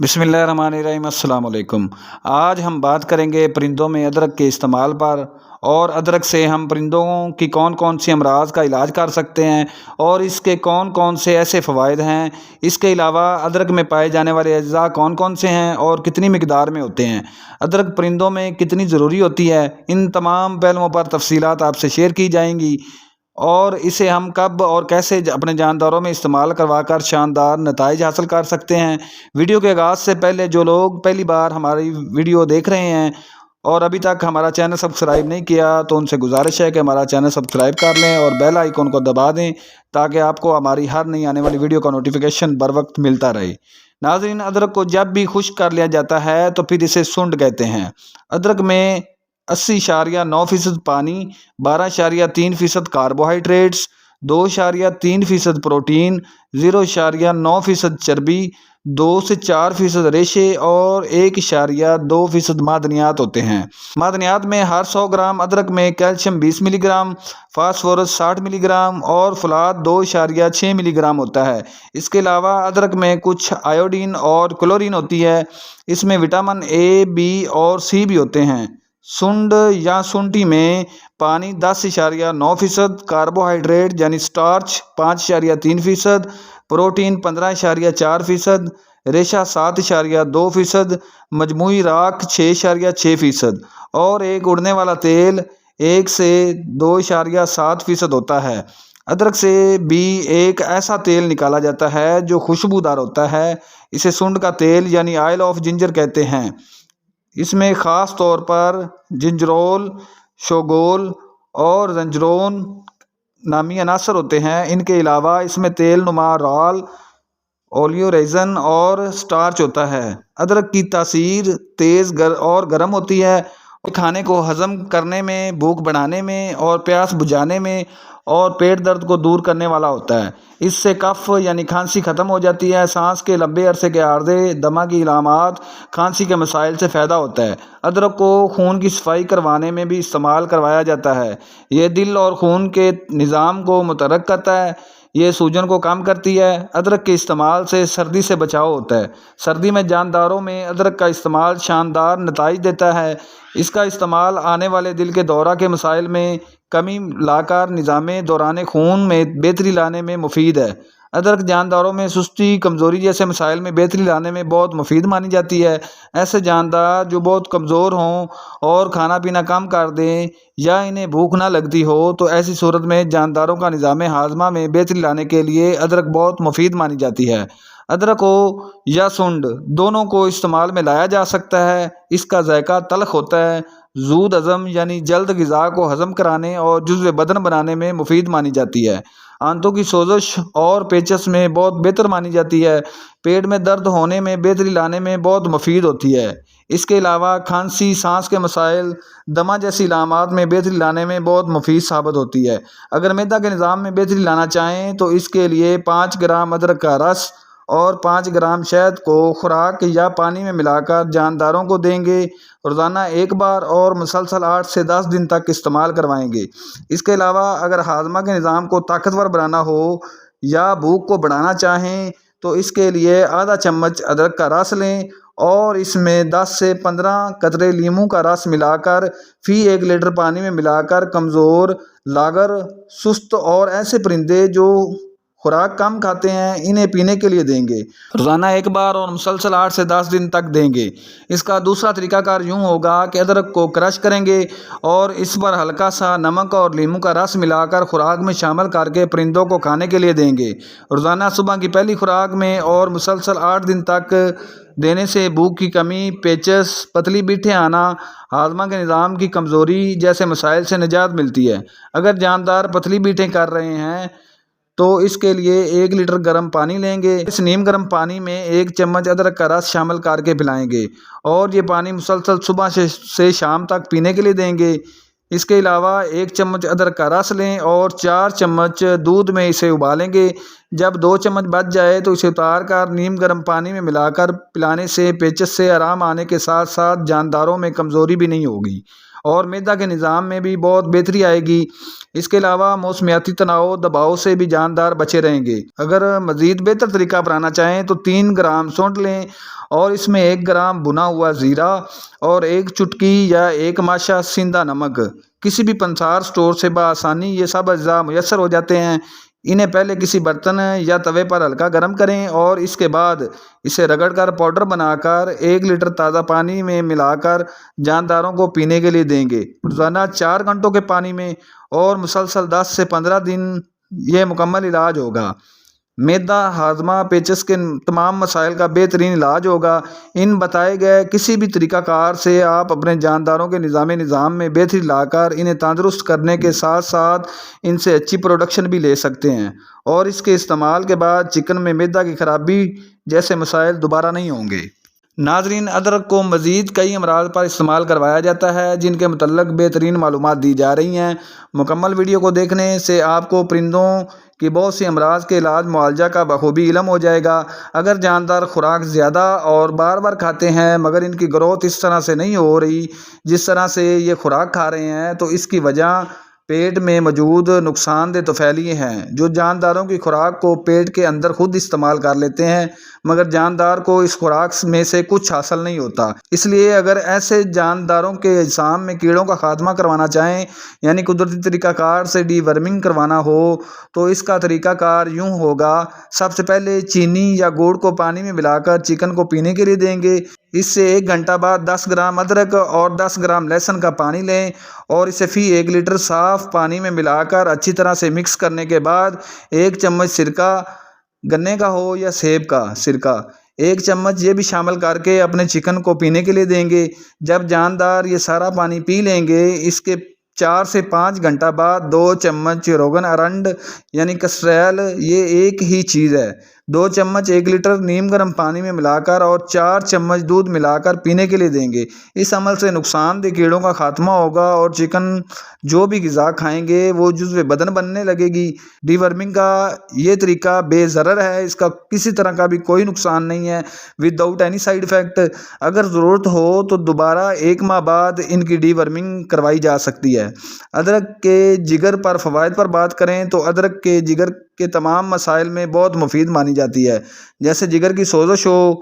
بسم اللہ الرحمن الرحیم۔ السلام علیکم۔ آج ہم بات کریں گے پرندوں میں ادرک کے استعمال پر، اور ادرک سے ہم پرندوں کی کون کون سی امراض کا علاج کر سکتے ہیں اور اس کے کون کون سے ایسے فوائد ہیں۔ اس کے علاوہ ادرک میں پائے جانے والے اجزاء کون کون سے ہیں اور کتنی مقدار میں ہوتے ہیں۔ ادرک پرندوں میں کتنی ضروری ہوتی ہے، ان تمام پہلوؤں پر تفصیلات آپ سے شیئر کی جائیں گی، اور اسے ہم کب اور کیسے اپنے جانداروں میں استعمال کروا کر شاندار نتائج حاصل کر سکتے ہیں۔ ویڈیو کے آغاز سے پہلے جو لوگ پہلی بار ہماری ویڈیو دیکھ رہے ہیں اور ابھی تک ہمارا چینل سبسکرائب نہیں کیا تو ان سے گزارش ہے کہ ہمارا چینل سبسکرائب کر لیں اور بیل آئیکن کو دبا دیں تاکہ آپ کو ہماری ہر نئی آنے والی ویڈیو کا نوٹیفیکیشن بر وقت ملتا رہے۔ ناظرین، ادرک کو جب بھی خشک کر لیا جاتا ہے تو پھر اسے سنڈ کہتے ہیں۔ ادرک میں 80.9% پانی، 12.3% کاربوہائیڈریٹس، 2.3% پروٹین، 0.9% چربی، 2 سے 4% ریشے اور 1.2% معدنیات ہوتے ہیں۔ معدنیات میں ہر 100 گرام ادرک میں کیلشیم 20 ملی گرام، فاسفورس 60 ملی گرام اور فولاد 2.6 ملی گرام ہوتا ہے۔ اس کے علاوہ ادرک میں کچھ آیوڈین اور کلورین ہوتی ہے۔ اس میں وٹامن اے، بی اور سی بھی ہوتے ہیں۔ سنڈ یا سنٹی میں پانی 10.9%، کاربوہائیڈریٹ یعنی سٹارچ 5.3%، پروٹین 15.4%، ریشہ 7.2%، مجموعی راکھ 6.6% اور ایک اڑنے والا تیل 1 سے 2.7% ہوتا ہے۔ ادرک سے بھی ایک ایسا تیل نکالا جاتا ہے جو خوشبودار ہوتا ہے، اسے سنڈ کا تیل یعنی آئل آف جنجر کہتے ہیں۔ اس میں خاص طور پر جنجرول، شوگول اور زنجرون نامی عناصر ہوتے ہیں۔ ان کے علاوہ اس میں تیل نما رال، اولیو ریزن اور سٹارچ ہوتا ہے۔ ادرک کی تاثیر تیز اور گرم ہوتی ہے، کھانے کو ہضم کرنے میں، بھوک بڑھانے میں اور پیاس بجھانے میں اور پیٹ درد کو دور کرنے والا ہوتا ہے۔ اس سے کف یعنی کھانسی ختم ہو جاتی ہے، سانس کے لمبے عرصے کے عارضے، دمہ کی علامات، کھانسی کے مسائل سے فائدہ ہوتا ہے۔ ادرک کو خون کی صفائی کروانے میں بھی استعمال کروایا جاتا ہے۔ یہ دل اور خون کے نظام کو متحرک کرتا ہے، یہ سوجن کو کم کرتی ہے۔ ادرک کے استعمال سے سردی سے بچاؤ ہوتا ہے۔ سردی میں جانداروں میں ادرک کا استعمال شاندار نتائج دیتا ہے۔ اس کا استعمال آنے والے دل کے دورہ کے مسائل میں کمی لا کر نظام دوران خون میں بہتری لانے میں مفید ہے۔ ادرک جانداروں میں سستی، کمزوری جیسے مسائل میں بہتری لانے میں بہت مفید مانی جاتی ہے۔ ایسے جاندار جو بہت کمزور ہوں اور کھانا پینا کم کر دیں یا انہیں بھوک نہ لگتی ہو تو ایسی صورت میں جانداروں کا نظام ہاضمہ میں بہتری لانے کے لیے ادرک بہت مفید مانی جاتی ہے۔ ادرک ہو یا سنڈ، دونوں کو استعمال میں لایا جا سکتا ہے۔ اس کا ذائقہ تلخ ہوتا ہے، زود ہضم یعنی جلد غذا کو ہضم کرانے اور جزو بدن بنانے میں مفید مانی جاتی ہے۔ آنتوں کی سوزش اور پیچس میں بہت بہتر مانی جاتی ہے۔ پیٹ میں درد ہونے میں بہتری لانے میں بہت مفید ہوتی ہے۔ اس کے علاوہ کھانسی، سانس کے مسائل، دمہ جیسی علامات میں بہتری لانے میں بہت مفید ثابت ہوتی ہے۔ اگر معدہ کے نظام میں بہتری لانا چاہیں تو اس کے لیے 5 گرام ادرک کا رس اور 5 گرام شہد کو خوراک یا پانی میں ملا کر جانداروں کو دیں گے۔ روزانہ ایک بار اور مسلسل 8 سے 10 دن تک استعمال کروائیں گے۔ اس کے علاوہ اگر ہاضمہ کے نظام کو طاقتور بنانا ہو یا بھوک کو بڑھانا چاہیں تو اس کے لیے آدھا چمچ ادرک کا رس لیں اور اس میں 10 سے 15 قطرے لیموں کا رس ملا کر فی 1 لیٹر پانی میں ملا کر کمزور، لاغر، سست اور ایسے پرندے جو خوراک کم کھاتے ہیں انہیں پینے کے لیے دیں گے۔ روزانہ ایک بار اور مسلسل 8 سے 10 دن تک دیں گے۔ اس کا دوسرا طریقہ کار یوں ہوگا کہ ادرک کو کرش کریں گے اور اس پر ہلکا سا نمک اور لیموں کا رس ملا کر خوراک میں شامل کر کے پرندوں کو کھانے کے لیے دیں گے۔ روزانہ صبح کی پہلی خوراک میں اور مسلسل 8 دن تک دینے سے بھوک کی کمی، پیچس، پتلی بیٹھے آنا، ہاضمہ کے نظام کی کمزوری جیسے مسائل سے نجات ملتی ہے۔ اگر جاندار پتلی بیٹھیں کر رہے ہیں تو اس کے لیے 1 لیٹر گرم پانی لیں گے۔ اس نیم گرم پانی میں 1 چمچ ادرک کا رس شامل کر کے پلائیں گے اور یہ پانی مسلسل صبح سے شام تک پینے کے لیے دیں گے۔ اس کے علاوہ 1 چمچ ادرک کا رس لیں اور 4 چمچ دودھ میں اسے ابالیں گے۔ جب 2 چمچ بچ جائے تو اسے اتار کر نیم گرم پانی میں ملا کر پلانے سے پیچس سے آرام آنے کے ساتھ ساتھ جانداروں میں کمزوری بھی نہیں ہوگی اور معدہ کے نظام میں بھی بہت بہتری آئے گی۔ اس کے علاوہ موسمیاتی تناؤ دباؤ سے بھی جاندار بچے رہیں گے۔ اگر مزید بہتر طریقہ اپنانا چاہیں تو 3 گرام سونڈ لیں اور اس میں 1 گرام بھنا ہوا زیرہ اور 1 چٹکی یا 1 ماشا سیندا نمک۔ کسی بھی پنسار سٹور سے بآسانی یہ سب اجزاء میسر ہو جاتے ہیں۔ انہیں پہلے کسی برتن یا توے پر ہلکا گرم کریں اور اس کے بعد اسے رگڑ کر پاؤڈر بنا کر 1 لیٹر تازہ پانی میں ملا کر جانداروں کو پینے کے لیے دیں گے، روزانہ 4 گھنٹوں کے پانی میں، اور مسلسل 10 سے 15 دن یہ مکمل علاج ہوگا۔ معدہ ہاضمہ پیچس کے تمام مسائل کا بہترین علاج ہوگا۔ ان بتائے گئے کسی بھی طریقہ کار سے آپ اپنے جانداروں کے نظام میں بہتری لا کر انہیں تندرست کرنے کے ساتھ ساتھ ان سے اچھی پروڈکشن بھی لے سکتے ہیں، اور اس کے استعمال کے بعد چکن میں معدہ کی خرابی جیسے مسائل دوبارہ نہیں ہوں گے۔ ناظرین، ادرک کو مزید کئی امراض پر استعمال کروایا جاتا ہے جن کے متعلق بہترین معلومات دی جا رہی ہیں۔ مکمل ویڈیو کو دیکھنے سے آپ کو پرندوں کی بہت سی امراض کے علاج معالجہ کا بخوبی علم ہو جائے گا۔ اگر جاندار خوراک زیادہ اور بار بار کھاتے ہیں مگر ان کی گروتھ اس طرح سے نہیں ہو رہی جس طرح سے یہ خوراک کھا رہے ہیں، تو اس کی وجہ پیٹ میں موجود نقصان دہ طفیلی ہیں جو جانداروں کی خوراک کو پیٹ کے اندر خود استعمال کر لیتے ہیں، مگر جاندار کو اس خوراک میں سے کچھ حاصل نہیں ہوتا۔ اس لیے اگر ایسے جانداروں کے اجسام میں کیڑوں کا خاتمہ کروانا چاہیں، یعنی قدرتی طریقہ کار سے ڈی ورمنگ کروانا ہو، تو اس کا طریقہ کار یوں ہوگا۔ سب سے پہلے چینی یا گڑ کو پانی میں ملا کر چکن کو پینے کے لیے دیں گے۔ اس سے 1 گھنٹہ بعد 10 گرام ادرک اور 10 گرام لہسن کا پانی لیں اور اسے فی 1 لیٹر صاف پانی میں ملا کر اچھی طرح سے مکس کرنے کے بعد 1 چمچ سرکہ، گنے کا ہو یا سیب کا سرکہ، 1 چمچ یہ بھی شامل کر کے اپنے چکن کو پینے کے لیے دیں گے۔ جب جاندار یہ سارا پانی پی لیں گے، اس کے 4 سے 5 گھنٹہ بعد 2 چمچ روغن ارنڈ یعنی کسٹریل، یہ ایک ہی چیز ہے، 2 چمچ 1 لیٹر نیم گرم پانی میں ملا کر اور 4 چمچ دودھ ملا کر پینے کے لیے دیں گے۔ اس عمل سے نقصان دہ کیڑوں کا خاتمہ ہوگا اور چکن جو بھی غذا کھائیں گے وہ جزو بدن بننے لگے گی۔ ڈی ورمنگ کا یہ طریقہ بے ضرر ہے، اس کا کسی طرح کا بھی کوئی نقصان نہیں ہے، وداؤٹ اینی سائیڈ افیکٹ۔ اگر ضرورت ہو تو دوبارہ 1 ماہ بعد ان کی ڈی ورمنگ کروائی جا سکتی ہے۔ ادرک کے جگر پر فوائد پر بات کریں تو ادرک کے جگر کے تمام مسائل میں بہت مفید مانی جاتی ہے، جیسے جگر کی سوزش ہو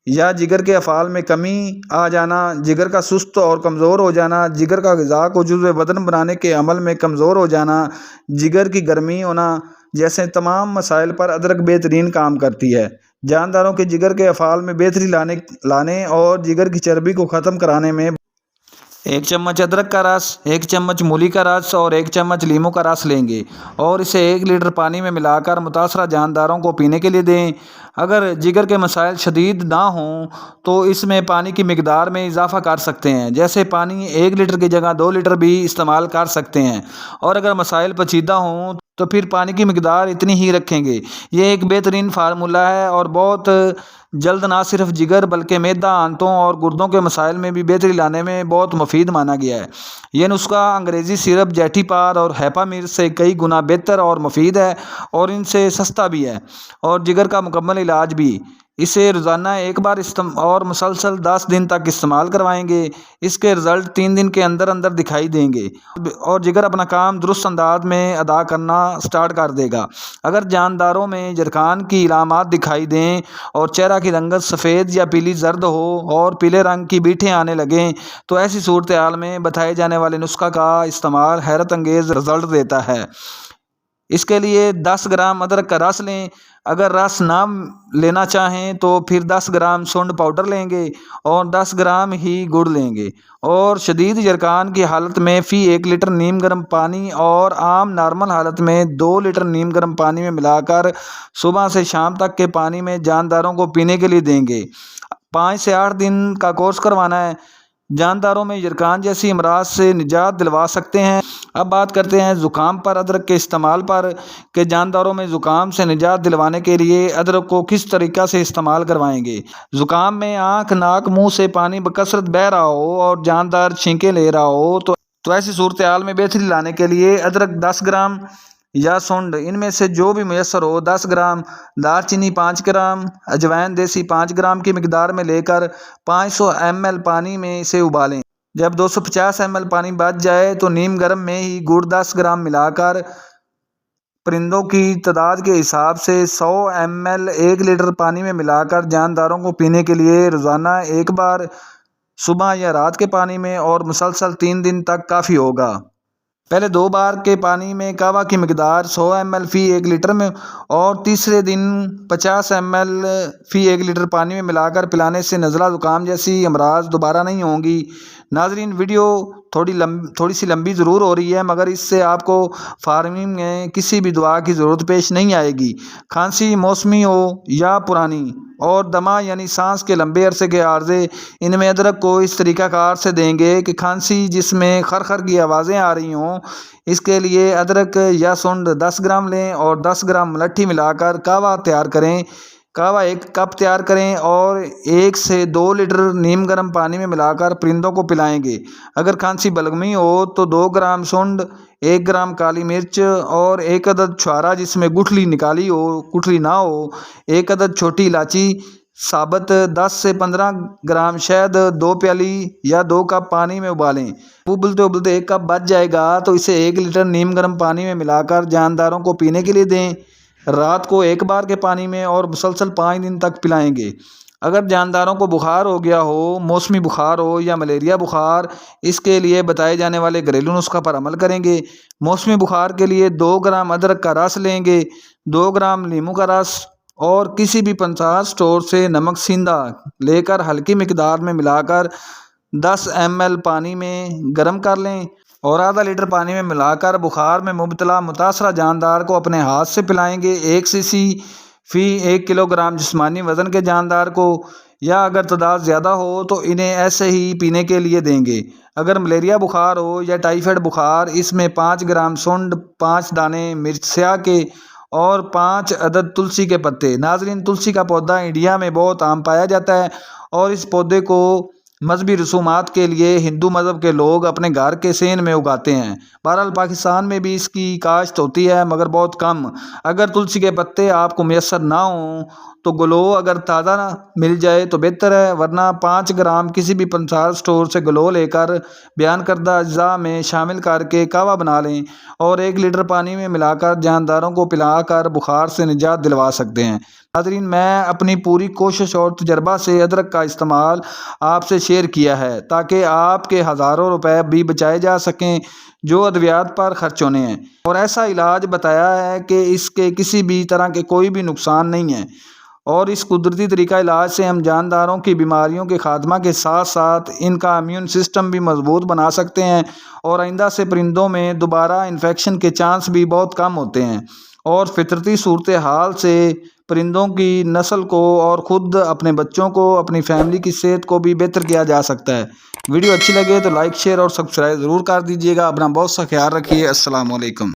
یا جگر کے افعال میں کمی آ جانا، جگر کا سست اور کمزور ہو جانا، جگر کا غذا کو جزو بدن بنانے کے عمل میں کمزور ہو جانا، جگر کی گرمی ہونا، جیسے تمام مسائل پر ادرک بہترین کام کرتی ہے۔ جانداروں کے جگر کے افعال میں بہتری لانے اور جگر کی چربی کو ختم کرانے میں 1 چمچ ادرک کا رس، 1 چمچ مولی کا رس اور 1 چمچ لیموں کا رس لیں گے اور اسے 1 لیٹر پانی میں ملا کر متاثرہ جانداروں کو پینے کے لیے دیں۔ اگر جگر کے مسائل شدید نہ ہوں تو اس میں پانی کی مقدار میں اضافہ کر سکتے ہیں، جیسے پانی 1 لیٹر کی جگہ 2 لیٹر بھی استعمال کر سکتے ہیں، اور اگر مسائل پیچیدہ ہوں تو پھر پانی کی مقدار اتنی ہی رکھیں گے۔ یہ ایک بہترین فارمولہ ہے اور بہت جلد نہ صرف جگر بلکہ معدہ، آنتوں اور گردوں کے مسائل میں بھی بہتری لانے میں بہت مفید مانا گیا ہے۔ یہ نسخہ انگریزی سیرپ جیٹی پار اور ہیپا میر سے کئی گنا بہتر اور مفید ہے اور ان سے سستا بھی ہے، اور جگر کا مکمل علاج بھی۔ اسے روزانہ 1 بار اور مسلسل 10 دن تک استعمال کروائیں گے۔ اس کے رزلٹ 3 دن کے اندر اندر دکھائی دیں گے اور جگر اپنا کام درست انداز میں ادا کرنا سٹارٹ کر دے گا۔ اگر جانداروں میں جرخان کی علامات دکھائی دیں اور چہرہ کی رنگت سفید یا پیلی زرد ہو اور پیلے رنگ کی بیٹھیں آنے لگیں تو ایسی صورتحال میں بتائے جانے والے نسخہ کا استعمال حیرت انگیز رزلٹ دیتا ہے۔ اس کے لیے 10 گرام ادرک کا رس لیں۔ اگر رس نہ لینا چاہیں تو پھر 10 گرام سونڈ پاؤڈر لیں گے اور 10 گرام ہی گڑ لیں گے، اور شدید جرخان کی حالت میں فی 1 لیٹر نیم گرم پانی اور عام نارمل حالت میں 2 لیٹر نیم گرم پانی میں ملا کر صبح سے شام تک کے پانی میں جانداروں کو پینے کے لیے دیں گے۔ 5 سے 8 دن کا کورس کروانا ہے۔ جانداروں میں جرخان جیسی امراض سے نجات دلوا سکتے ہیں۔ اب بات کرتے ہیں زکام پر ادرک کے استعمال پر، کہ جانداروں میں زکام سے نجات دلوانے کے لیے ادرک کو کس طریقہ سے استعمال کروائیں گے۔ زکام میں آنکھ، ناک، منہ سے پانی بکثرت بہہ رہا ہو اور جاندار چھینکیں لے رہا ہو تو ایسی صورتحال میں بہتری لانے کے لیے ادرک 10 گرام یا سونڈ، ان میں سے جو بھی میسر ہو، 10 گرام، دار چینی 5 گرام، اجوائن دیسی 5 گرام کی مقدار میں لے کر 500 ml پانی میں اسے ابالیں۔ جب 250 ml پانی بچ جائے تو نیم گرم میں ہی گڑ 10 گرام ملا کر پرندوں کی تعداد کے حساب سے 100 ml 1 لیٹر پانی میں ملا کر جانداروں کو پینے کے لیے روزانہ ایک بار صبح یا رات کے پانی میں اور مسلسل 3 دن تک کافی ہوگا۔ پہلے 2 بار کے پانی میں کہوہ کی مقدار 100 ml فی 1 لیٹر میں اور تیسرے دن 50 ml فی 1 لیٹر پانی میں ملا کر پلانے سے نزلہ زکام جیسی امراض دوبارہ نہیں ہوں گی۔ ناظرین، ویڈیو تھوڑی سی لمبی ضرور ہو رہی ہے، مگر اس سے آپ کو فارمنگ میں کسی بھی دعا کی ضرورت پیش نہیں آئے گی۔ کھانسی موسمی ہو یا پرانی، اور دمہ یعنی سانس کے لمبے عرصے کے عارضے، ان میں ادرک کو اس طریقہ کار سے دیں گے کہ کھانسی جس میں خرخر کی آوازیں آ رہی ہوں، اس کے لیے ادرک یا سنڈ 10 گرام لیں اور 10 گرام ملٹھی ملا کر کہوہ تیار کریں۔ کہوہ 1 کپ تیار کریں اور 1 سے 2 لیٹر نیم گرم پانی میں ملا کر پرندوں کو پلائیں گے۔ اگر کھانسی بلغمی ہو تو 2 گرام سنڈ، 1 گرام کالی مرچ اور 1 عدد چھوارا جس میں گٹھلی نکالی ہو، گٹھلی نہ ہو، 1 عدد چھوٹی الائچی ثابت، 10 سے 15 گرام شہد 2 پیالی یا 2 کپ پانی میں ابالیں۔ ابلتے ابلتے 1 کپ بچ جائے گا تو اسے 1 لیٹر نیم گرم پانی میں ملا کر جانداروں کو پینے کے لیے دیں۔ رات کو 1 بار کے پانی میں اور مسلسل 5 دن تک پلائیں گے۔ اگر جانداروں کو بخار ہو گیا ہو، موسمی بخار ہو یا ملیریا بخار، اس کے لیے بتائے جانے والے گھریلو نسخہ پر عمل کریں گے۔ موسمی بخار کے لیے 2 گرام ادرک کا رس لیں گے، 2 گرام لیموں کا رس اور کسی بھی پنسار سٹور سے نمک سیندا لے کر ہلکی مقدار میں ملا کر 10 ml پانی میں گرم کر لیں اور آدھا لیٹر پانی میں ملا کر بخار میں مبتلا متاثرہ جاندار کو اپنے ہاتھ سے پلائیں گے۔ 1 cc فی 1 کلو گرام جسمانی وزن کے جاندار کو، یا اگر تعداد زیادہ ہو تو انہیں ایسے ہی پینے کے لیے دیں گے۔ اگر ملیریا بخار ہو یا ٹائیفائڈ بخار، اس میں 5 گرام سنڈ، 5 دانے مرچ سیاہ کے اور 5 عدد تلسی کے پتے۔ ناظرین، تلسی کا پودا انڈیا میں بہت عام پایا جاتا ہے اور اس پودے کو مذہبی رسومات کے لیے ہندو مذہب کے لوگ اپنے گھر کے سین میں اگاتے ہیں۔ بہرحال پاکستان میں بھی اس کی کاشت ہوتی ہے، مگر بہت کم۔ اگر تلسی کے پتے آپ کو میسر نہ ہوں تو گلو اگر تازہ مل جائے تو بہتر ہے، ورنہ 5 گرام کسی بھی پنسار سٹور سے گلو لے کر بیان کردہ اجزاء میں شامل کر کے کہوہ بنا لیں اور 1 لیٹر پانی میں ملا کر جانداروں کو پلا کر بخار سے نجات دلوا سکتے ہیں۔ ناظرین، میں اپنی پوری کوشش اور تجربہ سے ادرک کا استعمال آپ سے شیئر کیا ہے تاکہ آپ کے ہزاروں روپے بھی بچائے جا سکیں جو ادویات پر خرچ ہونے ہیں، اور ایسا علاج بتایا ہے کہ اس کے کسی بھی طرح کے کوئی بھی نقصان نہیں ہے، اور اس قدرتی طریقہ علاج سے ہم جانداروں کی بیماریوں کے خاتمہ کے ساتھ ساتھ ان کا امیون سسٹم بھی مضبوط بنا سکتے ہیں، اور آئندہ سے پرندوں میں دوبارہ انفیکشن کے چانس بھی بہت کم ہوتے ہیں، اور فطرتی صورتحال سے پرندوں کی نسل کو اور خود اپنے بچوں کو، اپنی فیملی کی صحت کو بھی بہتر کیا جا سکتا ہے۔ ویڈیو اچھی لگے تو لائک، شیئر اور سبسکرائب ضرور کر دیجیے گا۔ اپنا بہت سا خیال رکھیے۔ السلام علیکم۔